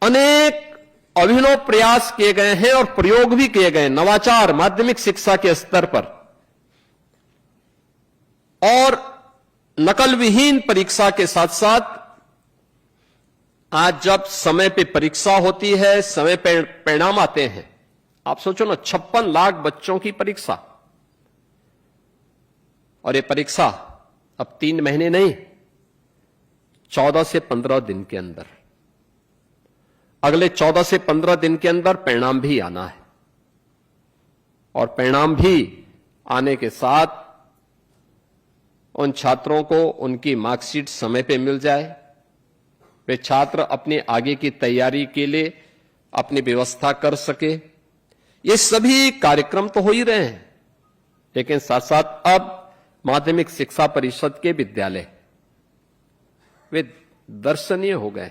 अनेक अभिनव प्रयास किए गए हैं और प्रयोग भी किए गए नवाचार माध्यमिक शिक्षा के स्तर पर, और नकल विहीन परीक्षा के साथ साथ आज जब समय पे परीक्षा होती है, समय पे परिणाम आते हैं, आप सोचो ना 56 लाख बच्चों की परीक्षा, और ये परीक्षा अब 3 महीने नहीं 14 से 15 दिन के अंदर, अगले 14 से 15 दिन के अंदर परिणाम भी आना है, और परिणाम भी आने के साथ उन छात्रों को उनकी मार्कशीट समय पे मिल जाए, वे छात्र अपने आगे की तैयारी के लिए अपनी व्यवस्था कर सके। ये सभी कार्यक्रम तो हो ही रहे हैं, लेकिन साथ साथ अब माध्यमिक शिक्षा परिषद के विद्यालय वे दर्शनीय हो गए,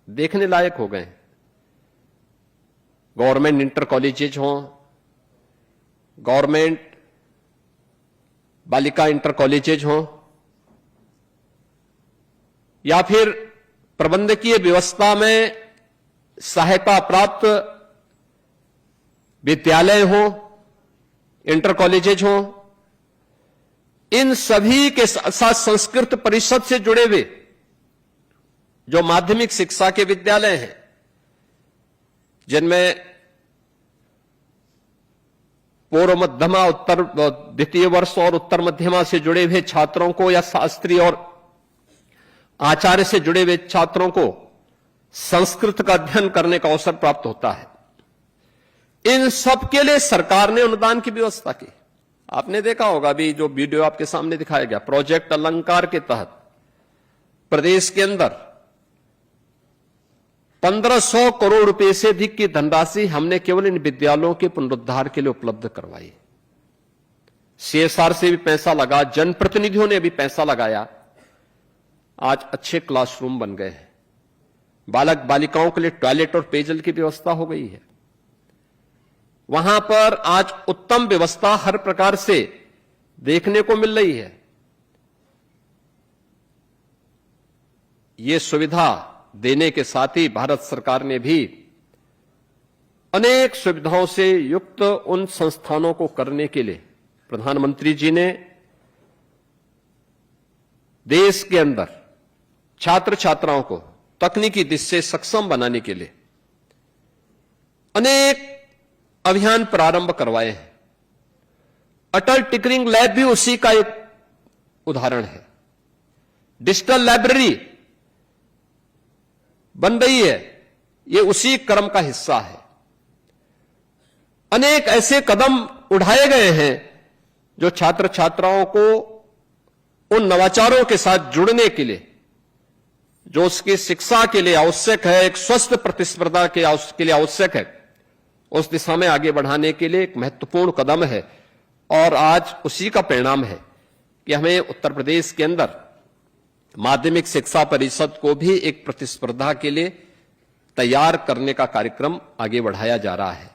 देखने लायक हो गए। गवर्नमेंट इंटर कॉलेजेज हों, गवर्नमेंट बालिका इंटर कॉलेजेज हों, या फिर प्रबंधकीय व्यवस्था में सहायता प्राप्त विद्यालय हों, इंटर कॉलेजेज हों, इन सभी के साथ संस्कृत परिषद से जुड़े हुए जो माध्यमिक शिक्षा के विद्यालय हैं, जिनमें पूर्व मध्यमा, उत्तर द्वितीय वर्ष और उत्तर मध्यमा से जुड़े हुए छात्रों को, या शास्त्री और आचार्य से जुड़े हुए छात्रों को संस्कृत का अध्ययन करने का अवसर प्राप्त होता है। इन सब के लिए सरकार ने अनुदान की व्यवस्था की। आपने देखा होगा अभी जो वीडियो आपके सामने दिखाया गया, प्रोजेक्ट अलंकार के तहत प्रदेश के अंदर 1500 करोड़ रुपए से अधिक की धनराशि हमने केवल इन विद्यालयों के पुनरुद्धार के लिए उपलब्ध करवाई। सीएसआर से भी पैसा लगा, जनप्रतिनिधियों ने भी पैसा लगाया। आज अच्छे क्लासरूम बन गए हैं, बालक बालिकाओं के लिए टॉयलेट और पेयजल की व्यवस्था हो गई है। वहां पर आज उत्तम व्यवस्था हर प्रकार से देखने को मिल रही है। ये सुविधा देने के साथ ही भारत सरकार ने भी अनेक सुविधाओं से युक्त उन संस्थानों को करने के लिए प्रधानमंत्री जी ने देश के अंदर छात्र छात्राओं को तकनीकी दृष्टि से सक्षम बनाने के लिए अनेक अभियान प्रारंभ करवाए हैं। अटल टिंकरिंग लैब भी उसी का एक उदाहरण है। डिजिटल लाइब्रेरी बन रही है, ये उसी क्रम का हिस्सा है। अनेक ऐसे कदम उठाए गए हैं जो छात्र छात्राओं को उन नवाचारों के साथ जुड़ने के लिए, जो उसकी शिक्षा के लिए आवश्यक है, एक स्वस्थ प्रतिस्पर्धा के लिए आवश्यक है, उस दिशा में आगे बढ़ाने के लिए एक महत्वपूर्ण कदम है। और आज उसी का परिणाम है कि हमें उत्तर प्रदेश के अंदर माध्यमिक शिक्षा परिषद को भी एक प्रतिस्पर्धा के लिए तैयार करने का कार्यक्रम आगे बढ़ाया जा रहा है।